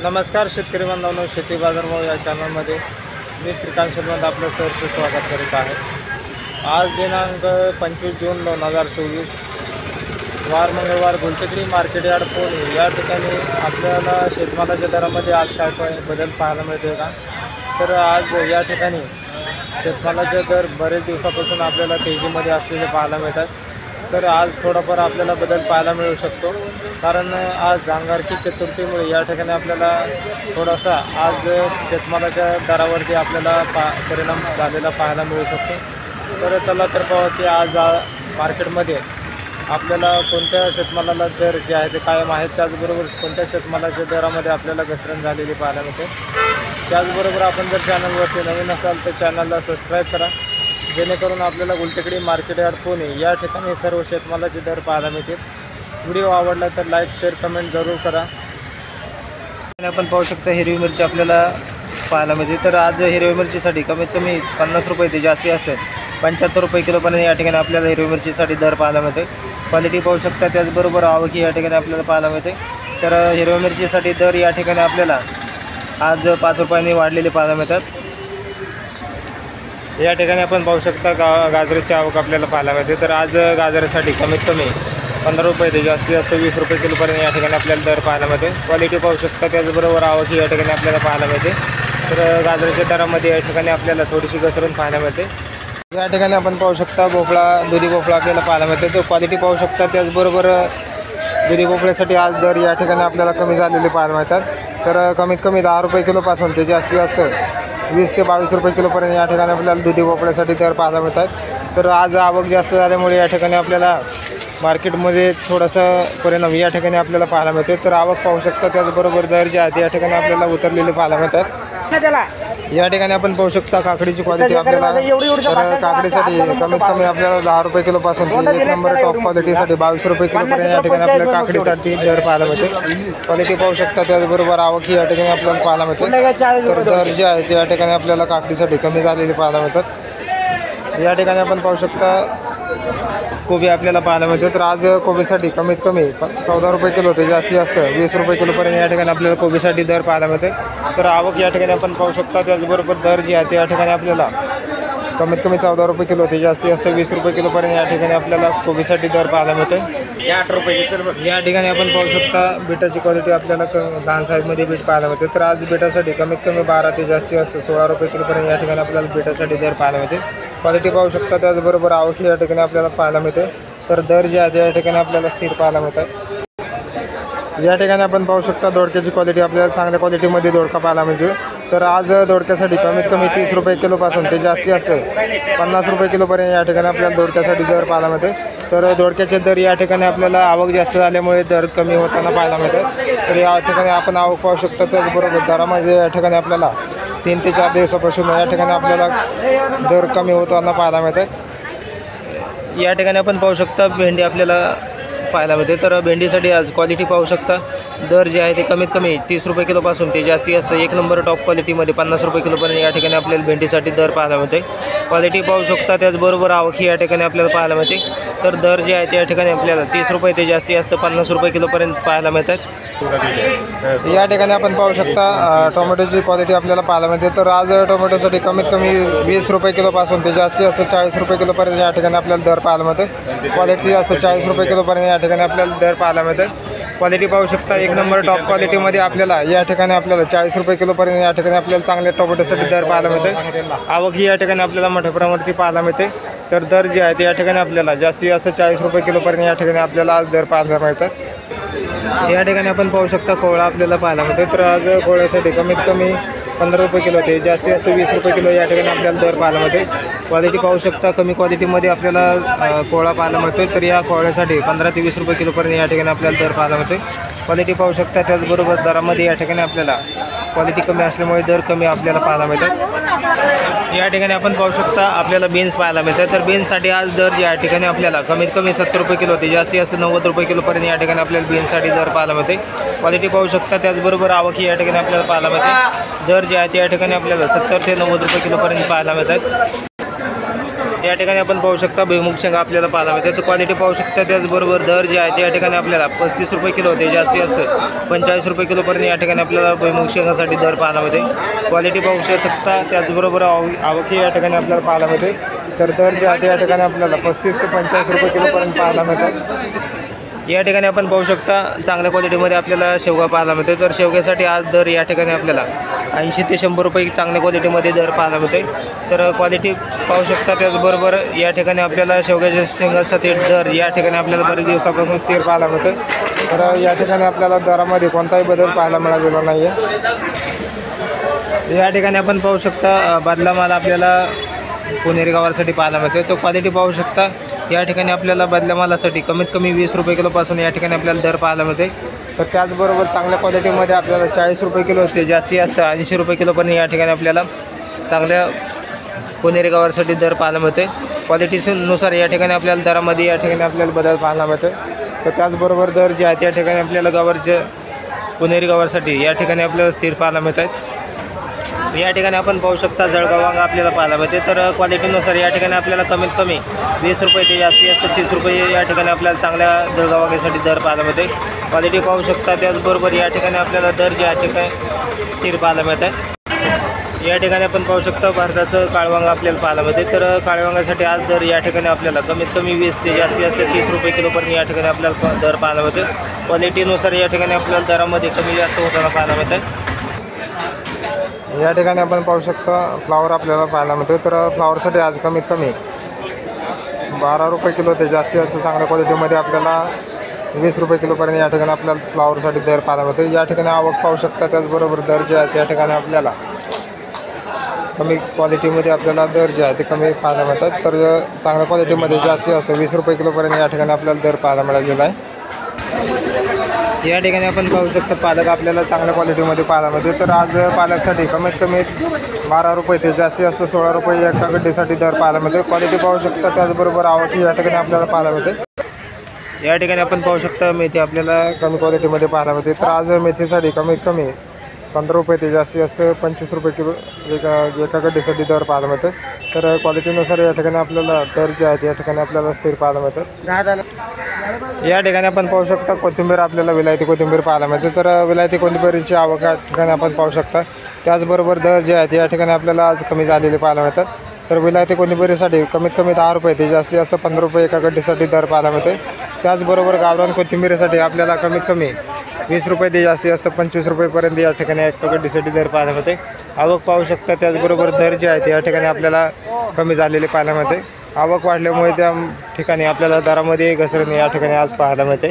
नमस्कार शेतकरी बांधवांनो, शेती बाजारभाव या चॅनलमध्ये मी श्रीकांत शर्मा आपलं सहर्ष स्वागत करीत आहे। आज दिनांक 25 जून 2024 वार मंगळवार गुलटेकडी मार्केट यार्ड पुणे या ठिकाणी आपल्याला शेतमालाच्या दरामध्ये आज काय बदल पाहायला मिळते का? तर आज या ठिकाणी शेतमालाचे दर बरेच दिवसापासून आपल्याला तेजीमध्ये असलेले पाहायला मिळतात। तर आज थोडाफार आपल्याला बदल पाहायला मिळू शकतो, कारण आज अंगारकी चतुर्थीमुळे या ठिकाणी आपल्याला थोडासा आज शेतमालाच्या दरावरती आपल्याला परिणाम झालेला पाहायला मिळू शकतो। तर चला तर पाहू की आज मार्केटमध्ये आपल्याला कोणत्या शेतमालाला दर जे आहे ते कायम आहेत, त्याचबरोबर कोणत्या शेतमालाच्या दरामध्ये आपल्याला घसरण झालेली पाहायला मिळते। त्याचबरोबर आपण जर चॅनलवरती नवीन असाल तर चॅनलला सबस्क्राईब करा, जेणेकरून आपल्याला गुलटेकडी मार्केट यार्ड पुणे या ठिकाणी सर्व शेतमालाचे दर पाहायला मिळतील। व्हिडिओ आवडला तर लाईक शेअर कमेंट जरूर करा। आपण पाहू शकता हिरवी मिरची आपल्याला पाहायला मिळते। तर आज हिरवी मिरचीसाठी कमीत कमी 50 रुपये ते जास्ती असते 75 रुपये किलोपर्यंत या ठिकाणी आपल्याला हिरवी मिरचीसाठी दर पाहायला मिळते। क्वालिटी पाहू शकता, त्याचबरोबर आवकी या ठिकाणी आपल्याला पाहायला मिळते। तर हिरवी मिरचीसाठी दर या ठिकाणी आपल्याला आज 5 रुपयांनी वाढलेले पाहायला मिळतात। या ठिकाणी आपण पाहू शकता गाजराची आवक आपल्याला पाहायला मिळते। तर आज गाजरासाठी कमीत कमी 15 रुपये ते जास्त 20 रुपये किलोपर्यंत या ठिकाणी आपल्याला दर पाहायला मिळते। क्वालिटी पाहू शकता, त्याचबरोबर आवक या ठिकाणी आपल्याला पाहायला मिळते। तर गाजराच्या दरामध्ये या ठिकाणी आपल्याला थोडीशी घसरण पाहायला मिळते। या ठिकाणी आपण पाहू शकता भोपळा, दुधी भोपळा आपल्याला पाहायला मिळते। तो क्वालिटी पाहू शकता, त्याचबरोबर दुधी भोपळ्यासाठी आज दर या ठिकाणी आपल्याला कमी झालेले पाहायला मिळतात। तर कमीत कमी 10 रुपये किलोपासून ते जास्तीत जास्त 20 ते 22 रुपये किलोपर्यंत या ठिकाणी आपल्याला दुधी भोपळ्यासाठी दर पाहायला मिळतात। तर आज आवक जास्त झाल्यामुळे या ठिकाणी आपल्याला मार्केटमध्ये थोडासा परिणाम या ठिकाणी आपल्याला पाहायला मिळते। तर आवक पाहू शकता, त्याचबरोबर दर जे आहेत या ठिकाणी आपल्याला उतरलेले पाहायला मिळतात। या ठिकाणी आपण पाहू शकता काकडीची क्वालिटी आपल्याला, तर काकडीसाठी कमीत कमी आपल्याला 10 रुपये किलोपासून 1 नंबर टॉप क्वालिटीसाठी 22 रुपये किलोपर्यंत या ठिकाणी आपल्याला काकडीसाठी दर पाहायला मिळते। क्वालिटी पाहू शकता, त्याचबरोबर आवक या ठिकाणी आपल्याला पाहायला मिळते। तर दर जे आहेत या ठिकाणी आपल्याला काकडीसाठी कमी झालेले पाहायला मिळतात। या ठिकाणी आपण पाहू शकता कोबी आपल्याला पाहायला मिळते। तर आज कोबीसाठी कमीत कमी 14 रुपये किलो ते जास्तीत जास्त 20 रुपये किलोपर्यंत या ठिकाणी आपल्याला कोबीसाठी दर पाहायला मिळते। तर आवक या ठिकाणी आपण पाहू शकता, त्याचबरोबर दर जे आहे या ठिकाणी आपल्याला कमीत कमी 14 रुपये किलो ते जास्तीत जास्त 20 रुपये किलोपर्यंत या ठिकाणी आपल्याला कोबीसाठी दर पाहायला मिळते। 8 रुपये या ठिकाणी आपण पाहू शकता बीटाची क्वालिटी आपल्याला लहान साईजमध्ये बीट पाहायला मिळते। तर आज बीटासाठी कमीत कमी 12 ते जास्तीत जास्त 16 रुपये किलोपर्यंत या ठिकाणी आपल्याला बीटासाठी दर पाहायला मिळते। क्वालिटी पाहू शकता, त्याचबरोबर आवक या ठिकाणी आपल्याला पाहायला मिळते। तर दर जे आहे या ठिकाणी आपल्याला स्थिर पाहायला मिळतात। या ठिकाणी आपण पाहू शकता दोडक्याची क्वालिटी आपल्याला चांगल्या क्वालिटीमध्ये दोडका पाहायला मिळते। तर आज दोडक्यासाठी कमीत कमी 30 रुपये किलोपासून ते जास्तीत जास्त 50 रुपये किलोपर्यंत या ठिकाणी आपल्याला दोडक्यासाठी दर पाहायला मिळते। तर दोडक्याचे दर या ठिकाणी आपल्याला आवक जास्त झाल्यामुळे दर कमी होताना पाहायला मिळतात। तर या ठिकाणी आपण आवक पाहू शकतो, त्याचबरोबर दरामध्ये या ठिकाणी आपल्याला 3 ते 4 दिवसापासून या ठिकाणी आपल्याला दर कमी होताना पाहायला मिळतात। या ठिकाणी आपण पाहू शकता भेंडी आपल्याला पाहायला मिळते। तर भेंडीसाठी आज क्वालिटी पाहू शकता, दर जे आहे ते कमीत कमी 30 रुपये किलोपासून ते जास्तीत जास्त 1 नंबर टॉप क्वालिटीमध्ये 50 रुपये किलोपर्यंत या ठिकाणी आपल्याला भेंडीसाठी दर पाहायला मिळते। क्वालिटी पाहू शकता, त्याचबरोबर आवकी या ठिकाणी आपल्याला पाहायला मिळते। तर दर जे आहे त्या ठिकाणी आपल्याला 30 रुपये ते जास्तीत जास्त 50 रुपये किलोपर्यंत पाहायला मिळतात। या ठिकाणी आपण पाहू शकता टोमॅटोची क्वालिटी आपल्याला पाहायला मिळते। तर आज टोमॅटोसाठी कमीत कमी 20 रुपये किलोपासून ते जास्तीत जास्त 40 रुपये किलोपर्यंत या ठिकाणी आपल्याला दर पाहायला मिळते। क्वालिटी जास्त 40 रुपये किलोपर्यंत या ठिकाणी आपल्याला दर पाहायला मिळते। क्वालिटी पाहू शकता, 1 नंबर टॉप क्वालिटीमध्ये आपल्याला या ठिकाणी आपल्याला 40 रुपये किलोपर्यंत या ठिकाणी आपल्याला चांगल्या टोमॅटोसाठी दर पाहायला मिळते। आवक ही या ठिकाणी आपल्याला मोठ्या प्रमाणावरती पाहायला मिळते। तर दर जे आहे ते या ठिकाणी आपल्याला जास्तीत जास्त 40 रुपये किलोपर्यंत या ठिकाणी आपल्याला आज दर पाहायला मिळतात। या ठिकाणी आपण पाहू शकता कोवळा आपल्याला पाहायला मिळते। तर आज कोवळ्यासाठी कमीत कमी 15 रुपये किलो ते जास्तीत जास्त 20 रुपये किलो या ठिकाणी आपल्याला दर पाहायला मिळते। क्वालिटी पाहू शकता, कमी क्वालिटीमध्ये आपल्याला कोवळा पाहायला मिळतो। तर या कोवळ्यासाठी 15 ते 20 रुपये किलोपर्यंत या ठिकाणी आपल्याला दर पाहायला मिळते। क्वालिटी पाहू शकता, त्याचबरोबर दरामध्ये या ठिकाणी आपल्याला क्वालिटी कमी असल्यामुळे दर कमी आपल्याला पाहायला मिळतात। या ठिकाणी आपण पाहू शकता आपल्याला बीन्स पाहायला मिळतात। तर बीन्ससाठी आज दर या ठिकाणी आपल्याला कमीत कमी 70 रुपये किलो ते जास्तीत जास्त 90 रुपये किलोपर्यंत या ठिकाणी आपल्याला बीन्ससाठी दर पाहायला मिळते। क्वालिटी पाहू शकता, त्याचबरोबर आवक या ठिकाणी आपल्याला पाहायला मिळते। दर जे आहे त्या ठिकाणी आपल्याला 70 ते 90 रुपये किलोपर्यंत पाहायला मिळतात। या ठिकाणी आपण पाहू शकता भुईमुग शेंगा आपल्याला पाहायला मिळते. तर क्वालिटी पाहू शकता. त्याचबरोबर दर जे आहे ते या ठिकाणी आपल्याला 35 रुपये किलो होते, जास्तीत जास्त 45 रुपये किलोपर्यंत या ठिकाणी आपल्याला भुईमुग शेंगासाठी दर पाहायला मिळते. क्वालिटी पाहू शकता. त्याचबरोबर आवकी या ठिकाणी आपल्याला पाहायला मिळते. तर दर जे आहे ते या ठिकाणी आपल्याला 35 ते 45 रुपये किलोपर्यंत पाहायला मिळतात. या ठिकाणी आपण पाहू शकता चांगल्या क्वालिटीमध्ये आपल्याला शेवगा पाहायला मिळते. तर शेवग्यासाठी आज दर या ठिकाणी आपल्याला 80 ते 100 रुपये चांगल्या क्वालिटीमध्ये दर पाहायला मिळते. तर क्वालिटी पाहू शकता. त्याचबरोबर या ठिकाणी आपल्याला शेवग्याच्या शेंगासाठी दर या ठिकाणी आपल्याला बरेच दिवसापासून स्थिर पाहायला मिळते. तर या ठिकाणी आपल्याला दरामध्ये कोणताही बदल पाहायला मिळालेला नाही आहे. या ठिकाणी आपण पाहू शकता बदला माल आपल्याला पुणेरी गावासाठी पाहायला मिळते. तो क्वालिटी पाहू शकता. या ठिकाणी आपल्याला बदल्या मालासाठी कमीत कमी 20 रुपये किलोपासून या ठिकाणी आपल्याला दर पाहायला मिळते. तर त्याचबरोबर चांगल्या क्वालिटीमध्ये आपल्याला 40 रुपये किलो होते, जास्तीत जास्त 80 रुपये किलोपर्यंत या ठिकाणी आपल्याला चांगल्या पुणेरी गावासाठी दर पाहायला मिळते. क्वालिटीनुसार या ठिकाणी आपल्याला दरामध्ये या ठिकाणी आपल्याला बदल पाहायला मिळते. तर त्याचबरोबर दर जे आहे त्या ठिकाणी आपल्याला गावाच्या पुणेरी गावासाठी या ठिकाणी आपल्याला स्थिर पाहायला मिळत आहेत. या ठिकाणी आपण पाहू शकता जळगाव वांगा आपल्याला पाहायला मिळते. तर क्वालिटीनुसार या ठिकाणी आपल्याला कमीत कमी 20 रुपये ते जास्तीत जास्त 30 रुपये या ठिकाणी आपल्याला चांगल्या जळगाव वांग्यासाठी दर पाहायला मिळते. क्वालिटी पाहू शकता. त्याचबरोबर या ठिकाणी आपल्याला दर जे आहे ठिकाणी स्थिर पाहायला मिळत आहे. या ठिकाणी आपण पाहू शकता भारताचं काळवांगा आपल्याला पाहायला मिळते. तर काळवांगासाठी आज दर या ठिकाणी आपल्याला कमीत कमी 20 ते जास्तीत जास्त 30 रुपये किलोपर्यंत या ठिकाणी आपल्याला दर पाहायला मिळते. क्वालिटीनुसार या ठिकाणी आपल्याला दरामध्ये कमी जास्त होताना पाहायला मिळत आहे. या ठिकाणी आपण पाहू शकता फ्लावर आपल्याला पाहायला मिळते. तर फ्लावरसाठी आज कमीत कमी 12 रुपये किलो ते जास्तीत जास्त चांगल्या क्वालिटीमध्ये आपल्याला 20 रुपये किलोपर्यंत या ठिकाणी आपल्याला फ्लावरसाठी दर पाहायला मिळते. या ठिकाणी आवक पाहू शकता. त्याचबरोबर दर जे आहे त्या ठिकाणी आपल्याला कमी क्वालिटीमध्ये आपल्याला दर जे आहे ते कमी पाहायला मिळतात. तर चांगल्या क्वालिटीमध्ये जास्तीत जास्त 20 रुपये किलोपर्यंत या ठिकाणी आपल्याला दर पाहायला मिळालेला आहे. या ठिकाणी आपण पाहू शकतो पालक आपल्याला चांगल्या क्वालिटीमध्ये पाहायला मिळते. तर आज पालकसाठी कमीत कमी 12 रुपये ते जास्तीत जास्त 16 रुपये एका गड्डीसाठी दर पाहायला मिळते. क्वालिटी पाहू शकता. त्याचबरोबर आवक या ठिकाणी आपल्याला पाहायला मिळते. या ठिकाणी आपण पाहू शकता मेथी आपल्याला कमी क्वालिटीमध्ये पाहायला मिळते. तर आज मेथीसाठी कमीत कमी 15 रुपये ते जास्तीत जास्त 25 रुपये किलो एका गड्डीसाठी दर पाहायला मिळते. तर क्वालिटीनुसार या ठिकाणी आपल्याला दर जे आहेत या ठिकाणी आपल्याला स्थिर पाहायला मिळतात. या ठिकाणी आपण पाहू शकता कोथिंबीर आपल्याला विलायती कोथिंबीर पाहायला मिळते. तर विलायती कोथिंबीरीची आवक या ठिकाणी आपण पाहू शकता. त्याचबरोबर दर जे आहेत या ठिकाणी आपल्याला आज कमी झालेले पाहायला मिळतात. तर विलायती कोथिंबीरीसाठी कमीत कमी 10 रुपये ते जास्तीत जास्त 15 रुपये एका गड्डीसाठी दर पाहायला मिळते. त्याचबरोबर गावरान कोथिंबीरीसाठी आपल्याला कमीत कमी 20 रुपये ते जास्तीत जास्त 25 रुपयेपर्यंत या ठिकाणी एका गड्डीसाठी दर पाहायला मिळते. आवक पाहू शकता. त्याचबरोबर दर जे आहेत या ठिकाणी आपल्याला कमी झालेले पाहायला मिळते. आवक वाढल्यामुळे त्या ठिकाणी आपल्याला दरामध्ये घसरण या ठिकाणी आज पाहायला मिळते.